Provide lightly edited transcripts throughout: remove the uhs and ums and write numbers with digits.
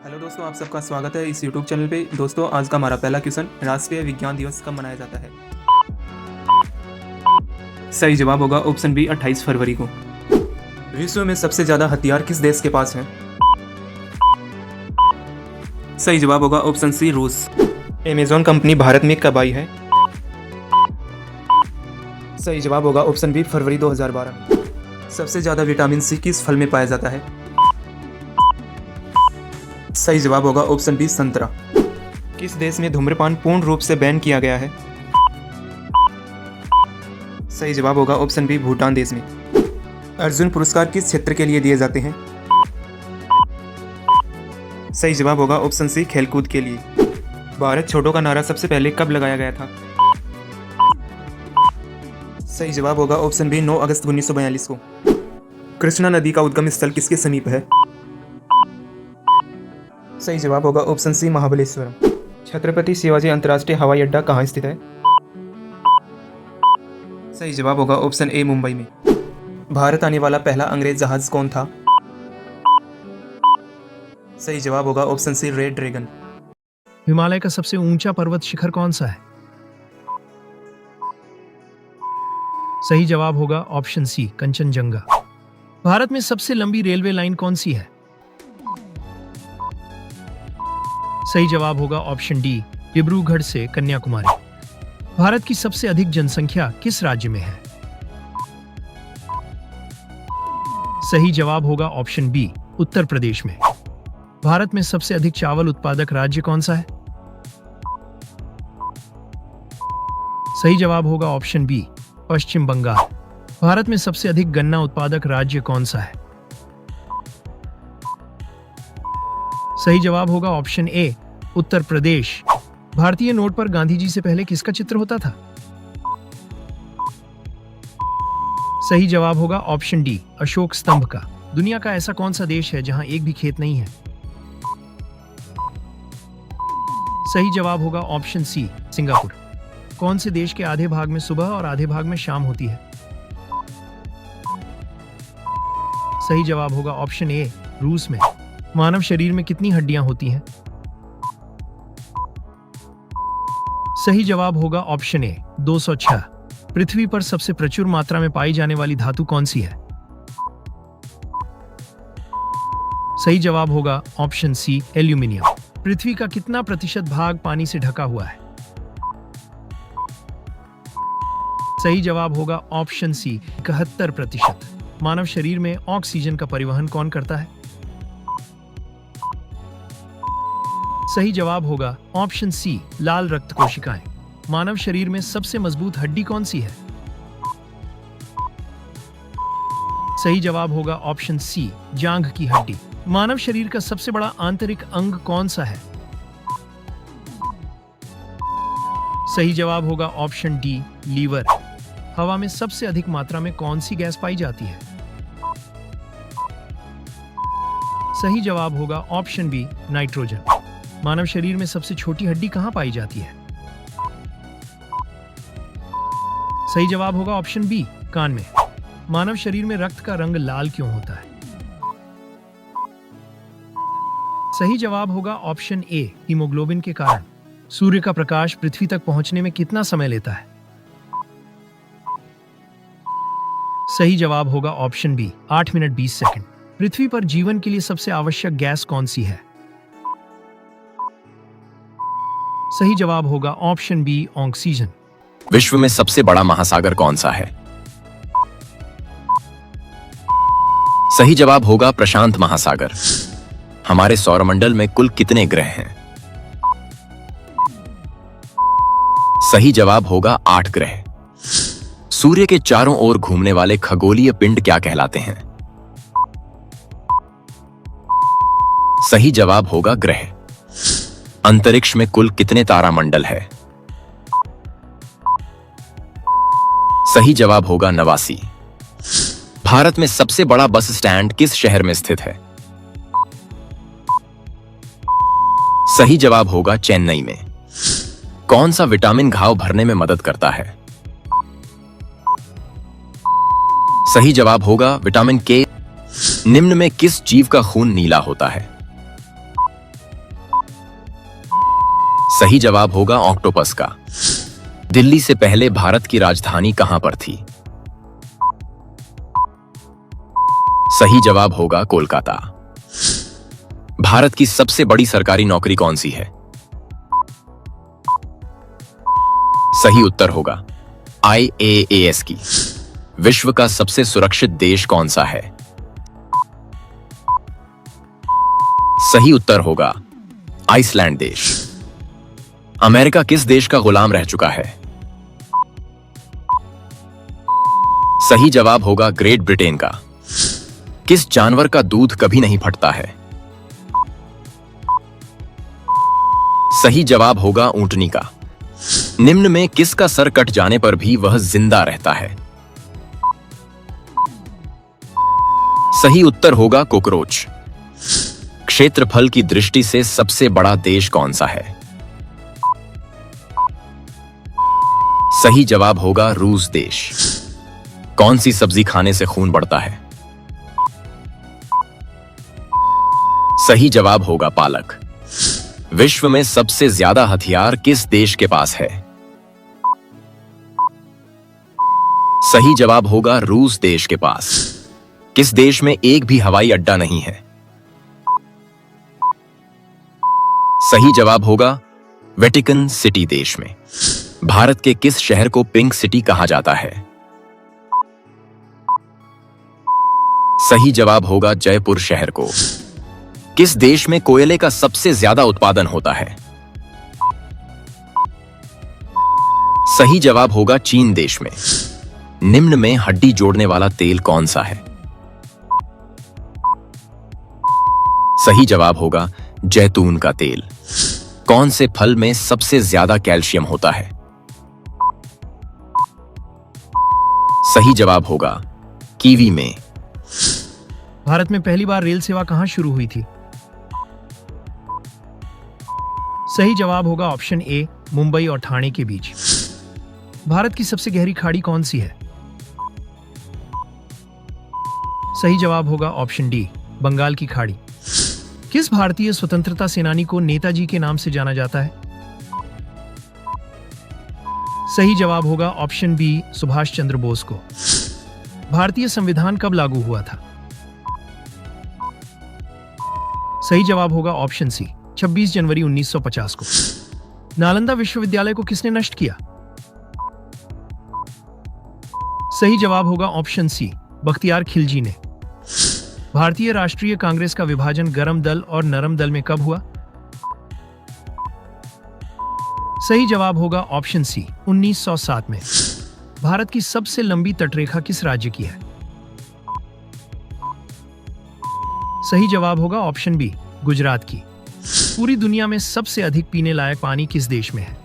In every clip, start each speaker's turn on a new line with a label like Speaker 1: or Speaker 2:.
Speaker 1: Hello दोस्तों, आप सबका स्वागत है इस YouTube चैनल पे। दोस्तों, आज का हमारा पहला क्वेश्चन, राष्ट्रीय विज्ञान दिवस कब मनाया जाता है? सही जवाब होगा ऑप्शन बी 28 फरवरी को। विश्व में सबसे ज़्यादा हथियार किस देश के पास हैं? सही जवाब होगा ऑप्शन सी रूस। अमेज़न कंपनी भारत में कब आई है? सही जवाब होगा ऑप्शन बी फरवरी 2012। सबसे ज़्यादा विटामिन सी किस फल में पाया जाता है? सही जवाब होगा ऑप्शन बी संतरा। किस देश में धूम्रपान पूर्ण रूप से बैन किया गया है? सही जवाब होगा ऑप्शन बी भूटान देश में। अर्जुन पुरस्कार किस क्षेत्र के लिए दिए जाते हैं? सही जवाब होगा ऑप्शन सी खेलकूद के लिए। भारत छोड़ो का नारा सबसे पहले कब लगाया गया था? सही जवाब होगा ऑप्शन बी 9 अगस्त 1942 को। कृष्णा नदी का उद्गम स्थल किसके समीप है? सही जवाब होगा ऑप्शन सी महाबलेश्वरम। छत्रपति शिवाजी अंतर्राष्ट्रीय हवाई अड्डा कहाँ स्थित है? सही जवाब होगा ऑप्शन ए मुंबई में। भारत आने वाला पहला अंग्रेज जहाज कौन था? सही जवाब होगा option C red dragon.
Speaker 2: Himalaya का सबसे ऊंचा पर्वत शिखर कौन सा है? सही जवाब होगा ऑप्शन सी कंचनजंगा। भारत में सबसे लंबी रेलवे लाइन कौन सी है? सही जवाब होगा ऑप्शन डी डिब्रूगढ़ से कन्याकुमारी। भारत की सबसे अधिक जनसंख्या किस राज्य में है? सही जवाब होगा ऑप्शन बी उत्तर प्रदेश में। भारत में सबसे अधिक चावल उत्पादक राज्य कौन सा है? सही जवाब होगा ऑप्शन बी पश्चिम बंगाल। भारत में सबसे अधिक गन्ना उत्पादक राज्य कौन सा है? सही जवाब होगा ऑप्शन ए उत्तर प्रदेश। भारतीय नोट पर गांधी जी से पहले किसका चित्र होता था? सही जवाब होगा ऑप्शन डी अशोक स्तंभ का। दुनिया का ऐसा कौन सा देश है जहां एक भी खेत नहीं है? सही जवाब होगा ऑप्शन सी सिंगापुर। कौन से देश के आधे भाग में सुबह और आधे भाग में शाम होती है? सही जवाब होगा ऑप्शन ए रूस में। मानव शरीर में कितनी हड्डियां होती हैं? सही जवाब होगा ऑप्शन ए 206। पृथ्वी पर सबसे प्रचुर मात्रा में पाई जाने वाली धातु कौन सी है? सही जवाब होगा ऑप्शन सी एल्यूमिनियम। पृथ्वी का कितना प्रतिशत भाग पानी से ढका हुआ है? सही जवाब होगा ऑप्शन सी 71%। मानव शरीर में ऑक्सीजन का परिवहन कौन करता है? सही जवाब होगा ऑप्शन सी लाल रक्त कोशिकाएं। मानव शरीर में सबसे मजबूत हड्डी कौन सी है? सही जवाब होगा ऑप्शन सी जांघ की हड्डी। मानव शरीर का सबसे बड़ा आंतरिक अंग कौन सा है? सही जवाब होगा ऑप्शन डी लीवर। हवा में सबसे अधिक मात्रा में कौन सी गैस पाई जाती है? सही जवाब होगा ऑप्शन बी नाइट्रोजन। मानव शरीर में सबसे छोटी हड्डी कहां पाई जाती है? सही जवाब होगा ऑप्शन बी कान में। मानव शरीर में रक्त का रंग लाल क्यों होता है? सही जवाब होगा ऑप्शन ए हीमोग्लोबिन के कारण। सूर्य का प्रकाश पृथ्वी तक पहुंचने में कितना समय लेता है? सही जवाब होगा ऑप्शन बी 8 मिनट 20 सेकंड। पृथ्वी पर जीवन के लिए सबसे आवश्यक गैस कौन सी है? सही जवाब होगा ऑप्शन बी ऑक्सीजन।
Speaker 3: विश्व में सबसे बड़ा महासागर कौन सा है? सही जवाब होगा प्रशांत महासागर। हमारे सौरमंडल में कुल कितने ग्रह हैं? सही जवाब होगा 8 ग्रह। सूर्य के चारों ओर घूमने वाले खगोलीय पिंड क्या कहलाते हैं? सही जवाब होगा ग्रह। अंतरिक्ष में कुल कितने तारामंडल है? सही जवाब होगा 89। भारत में सबसे बड़ा बस स्टैंड किस शहर में स्थित है? सही जवाब होगा चेन्नई में। कौन सा विटामिन घाव भरने में मदद करता है? सही जवाब होगा विटामिन के। निम्न में किस जीव का खून नीला होता है? सही जवाब होगा ऑक्टोपस का। दिल्ली से पहले भारत की राजधानी कहां पर थी? सही जवाब होगा कोलकाता। भारत की सबसे बड़ी सरकारी नौकरी कौन सी है? सही उत्तर होगा IAAS की। विश्व का सबसे सुरक्षित देश कौन सा है? सही उत्तर होगा आइसलैंड देश। अमेरिका किस देश का गुलाम रह चुका है? सही जवाब होगा ग्रेट ब्रिटेन का। किस जानवर का दूध कभी नहीं फटता है? सही जवाब होगा ऊंटनी का। निम्न में किसका सर कट जाने पर भी वह जिंदा रहता है? सही उत्तर होगा कॉकरोच। क्षेत्रफल की दृष्टि से सबसे बड़ा देश कौन सा है? सही जवाब होगा रूस देश। कौन सी सब्जी खाने से खून बढ़ता है? सही जवाब होगा पालक। विश्व में सबसे ज्यादा हथियार किस देश के पास है? सही जवाब होगा रूस देश के पास। किस देश में एक भी हवाई अड्डा नहीं है? सही जवाब होगा वेटिकन सिटी देश में। भारत के किस शहर को पिंक सिटी कहा जाता है? सही जवाब होगा जयपुर शहर को। किस देश में कोयले का सबसे ज्यादा उत्पादन होता है? सही जवाब होगा चीन देश में। निम्न में हड्डी जोड़ने वाला तेल कौन सा है? सही जवाब होगा जैतून का तेल। कौन से फल में सबसे ज्यादा कैल्शियम होता है? सही जवाब होगा कीवी में।
Speaker 2: भारत में पहली बार रेल सेवा कहां शुरू हुई थी? सही जवाब होगा ऑप्शन ए, मुंबई और ठाणे के बीच। भारत की सबसे गहरी खाड़ी कौन सी है? सही जवाब होगा ऑप्शन डी, बंगाल की खाड़ी। किस भारतीय स्वतंत्रता सेनानी को नेताजी के नाम से जाना जाता है? सही जवाब होगा ऑप्शन बी, सुभाष चंद्र बोस को। भारतीय संविधान कब लागू हुआ था? सही जवाब होगा ऑप्शन सी, 26 जनवरी 1950 को। नालंदा विश्वविद्यालय को किसने नष्ट किया? सही जवाब होगा ऑप्शन सी, बख्तियार खिलजी ने। भारतीय राष्ट्रीय कांग्रेस का विभाजन गर्म दल और नरम दल में कब हुआ? सही जवाब होगा ऑप्शन सी, 1907 में। भारत की सबसे लंबी तटरेखा किस राज्य की है? सही जवाब होगा ऑप्शन बी, गुजरात की। पूरी दुनिया में सबसे अधिक पीने लायक पानी किस देश में है?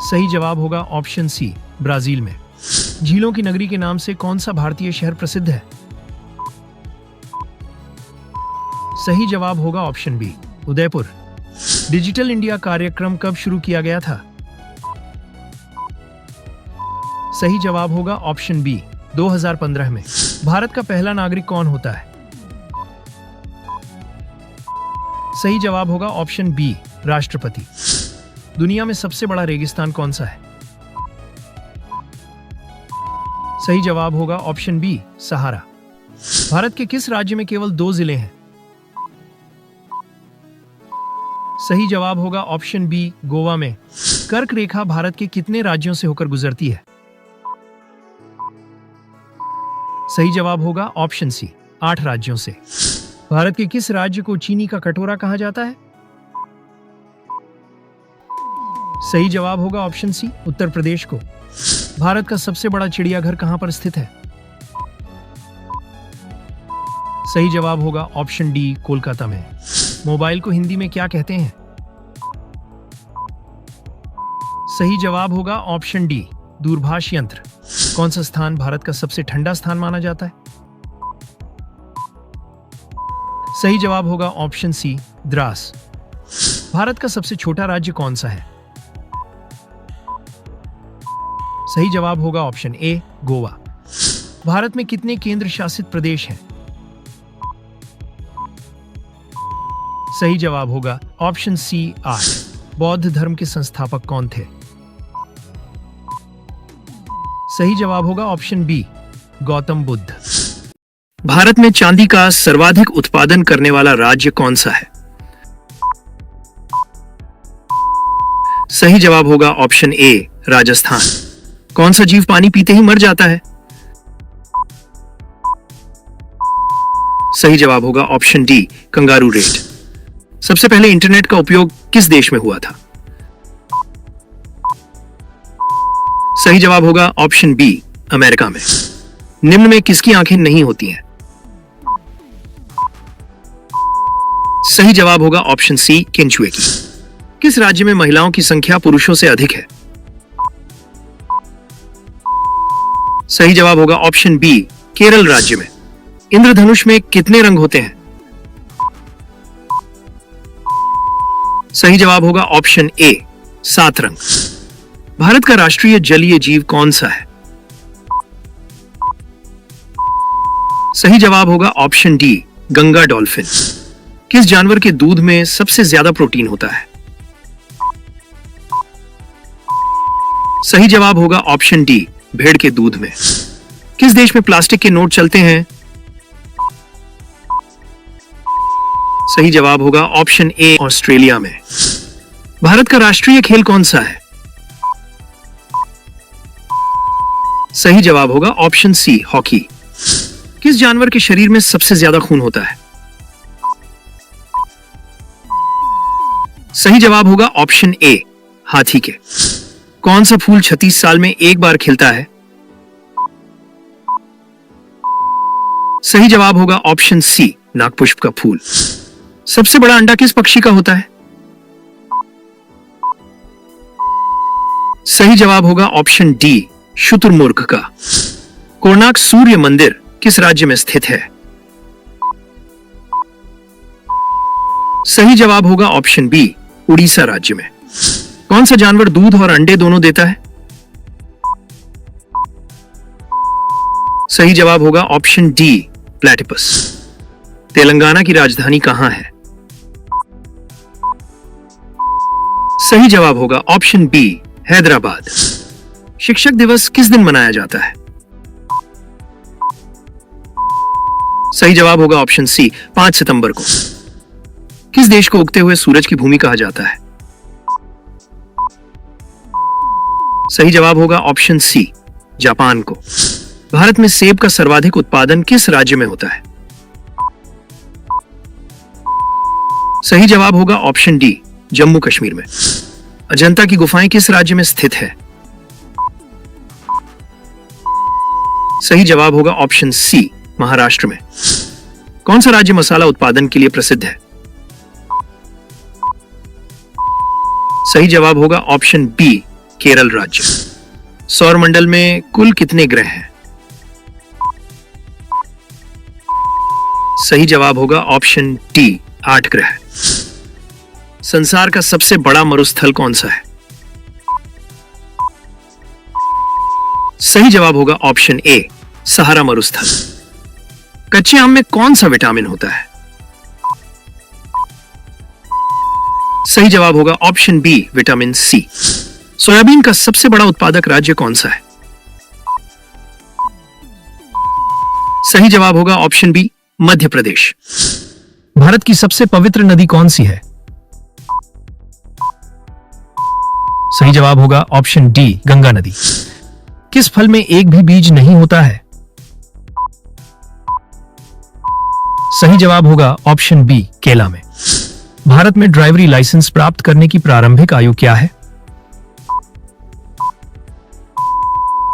Speaker 2: सही जवाब होगा ऑप्शन सी, ब्राजील में। झीलों की नगरी के नाम से कौन सा भारतीय शहर प्रसिद्ध है? सही जवाब होगा option B, Udaipur. Digital India कार्यक्रम कब शुरू किया गया था? सही जवाब होगा ऑप्शन बी, 2015 में। भारत का पहला नागरिक कौन होता है? सही जवाब होगा ऑप्शन बी, राष्ट्रपति। दुनिया में सबसे बड़ा रेगिस्तान कौन सा है? सही जवाब होगा ऑप्शन बी, सहारा। भारत के किस राज्य में केवल 2 जिले हैं? सही जवाब होगा ऑप्शन बी, गोवा में। कर्क रेखा भारत के कितने राज्यों से होकर गुजरती है? सही जवाब होगा ऑप्शन सी, 8 राज्यों से। भारत के किस राज्य को चीनी का कटोरा कहा जाता है? सही जवाब होगा ऑप्शन सी, उत्तर प्रदेश को। भारत का सबसे बड़ा चिड़ियाघर कहां पर स्थित है? सही जवाब होगा ऑप्शन डी, कोलकाता में। मोबाइल को हिंदी में क्या कहते हैं? सही जवाब होगा ऑप्शन डी, दूरभाष यंत्र। कौन सा स्थान भारत का सबसे ठंडा स्थान माना जाता है? सही जवाब होगा ऑप्शन सी, द्रास। भारत का सबसे छोटा राज्य कौन सा है? सही जवाब होगा ऑप्शन ए, गोवा। भारत में कितने केंद्र शासित प्रदेश हैं? सही जवाब होगा ऑप्शन सी 8। बौद्ध धर्म के संस्थापक कौन थे? सही जवाब होगा ऑप्शन बी गौतम बुद्ध। भारत में चांदी का सर्वाधिक उत्पादन करने वाला राज्य कौन सा है? सही जवाब होगा ऑप्शन ए राजस्थान। कौन सा जीव पानी पीते ही मर जाता है? सही जवाब होगा ऑप्शन डी कंगारू रेट। सबसे पहले इंटरनेट का उपयोग किस देश में हुआ था? सही जवाब होगा ऑप्शन बी अमेरिका में। निम्न में किसकी आंखें नहीं होती हैं? सही जवाब होगा ऑप्शन सी केंचुए की। किस राज्य में महिलाओं की संख्या पुरुषों से अधिक है? सही जवाब होगा ऑप्शन बी केरल राज्य में। इंद्रधनुष में कितने रंग होते हैं? सही जवाब होगा ऑप्शन ए 7 रंग। भारत का राष्ट्रीय जलीय जीव कौन सा है? सही जवाब होगा ऑप्शन डी गंगा डॉल्फिन। किस जानवर के दूध में सबसे ज्यादा प्रोटीन होता है? सही जवाब होगा ऑप्शन डी भेड़ के दूध में। किस देश में प्लास्टिक के नोट चलते हैं? सही जवाब होगा ऑप्शन ए ऑस्ट्रेलिया में। भारत का राष्ट्रीय खेल कौन सा है? सही जवाब होगा ऑप्शन सी हॉकी। किस जानवर के शरीर में सबसे ज्यादा खून होता है? सही जवाब होगा ऑप्शन ए हाथी के। कौन सा फूल 36 साल में एक बार खिलता है? सही जवाब होगा ऑप्शन सी नागपुष्प का फूल। सबसे बड़ा अंडा किस पक्षी का होता है? सही जवाब होगा ऑप्शन डी शुतुरमुर्ग का। कोणार्क सूर्य मंदिर किस राज्य में स्थित है? सही जवाब होगा ऑप्शन बी उड़ीसा राज्य में। कौन सा जानवर दूध और अंडे दोनों देता है? सही जवाब होगा ऑप्शन डी प्लेटिपस। तेलंगाना की राजधानी कहां है? सही जवाब होगा ऑप्शन बी हैदराबाद। शिक्षक दिवस किस दिन मनाया जाता है? सही जवाब होगा ऑप्शन सी 5 सितंबर को। किस देश को उगते हुए सूरज की भूमि कहा जाता है? सही जवाब होगा ऑप्शन सी जापान को। भारत में सेब का सर्वाधिक उत्पादन किस राज्य में होता है? सही जवाब होगा ऑप्शन डी जम्मू कश्मीर में। अजंता की गुफाएं किस राज्य में स्थित है? सही जवाब होगा ऑप्शन सी महाराष्ट्र में। कौन सा राज्य मसाला उत्पादन के लिए प्रसिद्ध है? सही जवाब होगा ऑप्शन बी केरल राज्य। सौर मंडल में कुल कितने ग्रह हैं? सही जवाब होगा ऑप्शन डी 8 ग्रह। संसार का सबसे बड़ा मरुस्थल कौन सा है? सही जवाब होगा ऑप्शन ए सहारा मरुस्थल। कच्चे आम में कौन सा विटामिन होता है? सही जवाब होगा option B vitamin C. Soybean का सबसे बड़ा उत्पादक राज्य कौन सा है? सही जवाब होगा ऑप्शन बी मध्य प्रदेश। भारत की सबसे पवित्र नदी कौन सी है? सही जवाब होगा ऑप्शन डी गंगा नदी। किस फल में एक भी बीज नहीं होता है? सही जवाब होगा ऑप्शन बी केला में। भारत में ड्राइवरी लाइसेंस प्राप्त करने की प्रारंभिक आयु क्या है?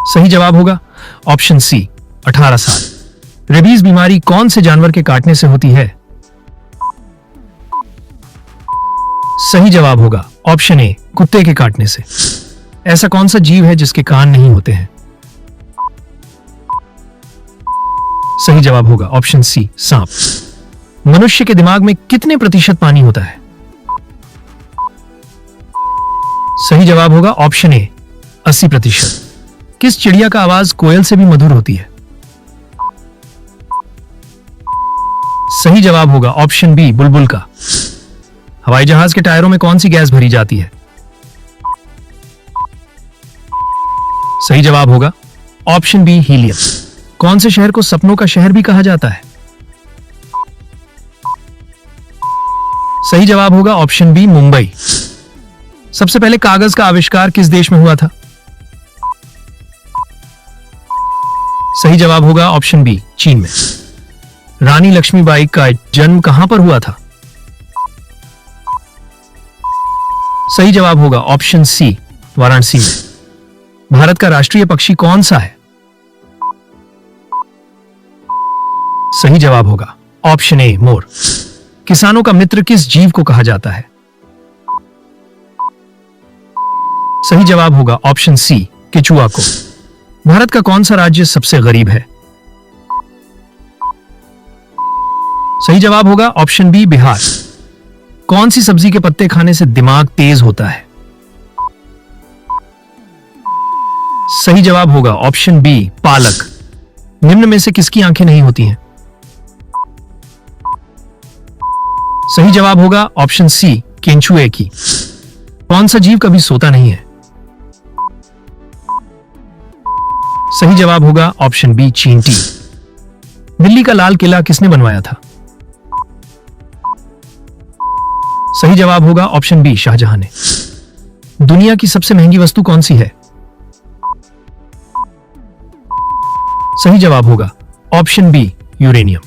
Speaker 2: सही जवाब होगा ऑप्शन सी 18 साल। रेबीज बीमारी कौन से जानवर के काटने से होती है? सही जवाब होगा ऑप्शन ए कुत्ते के काटने से। ऐसा कौन सा जीव है जिसके कान नहीं होते हैं? सही जवाब होगा ऑप्शन सी सांप। मनुष्य के दिमाग में कितने प्रतिशत पानी होता है? सही जवाब होगा ऑप्शन ए 80%। किस चिड़िया का आवाज कोयल से भी मधुर होती है? सही जवाब होगा ऑप्शन बी बुलबुल का। हवाई जहाज के टायरों में कौन सी गैस भरी जाती है? सही जवाब होगा ऑप्शन बी हीलियम। कौन से शहर को सपनों का शहर भी कहा जाता है? सही जवाब होगा ऑप्शन बी मुंबई। सबसे पहले कागज का आविष्कार किस देश में हुआ था? सही जवाब होगा ऑप्शन बी चीन में। रानी लक्ष्मीबाई का जन्म कहां पर हुआ था? सही जवाब होगा ऑप्शन सी वाराणसी में। भारत का राष्ट्रीय पक्षी कौन सा है? सही जवाब होगा ऑप्शन ए मोर। किसानों का मित्र किस जीव को कहा जाता है? सही जवाब होगा ऑप्शन सी केचुआ को। भारत का कौन सा राज्य सबसे गरीब है? सही जवाब होगा ऑप्शन बी बिहार। कौन सी सब्जी के पत्ते खाने से दिमाग तेज होता है? सही जवाब होगा ऑप्शन बी पालक। निम्न में से किसकी आंखें नहीं होती हैं? सही जवाब होगा ऑप्शन सी केंचुए की। कौन सा जीव कभी सोता नहीं है? सही जवाब होगा ऑप्शन बी चींटी। दिल्ली का लाल किला किसने बनवाया था? सही जवाब होगा ऑप्शन बी शाहजहां ने। दुनिया की सबसे महंगी वस्तु कौन सी है? सही जवाब होगा ऑप्शन बी यूरेनियम।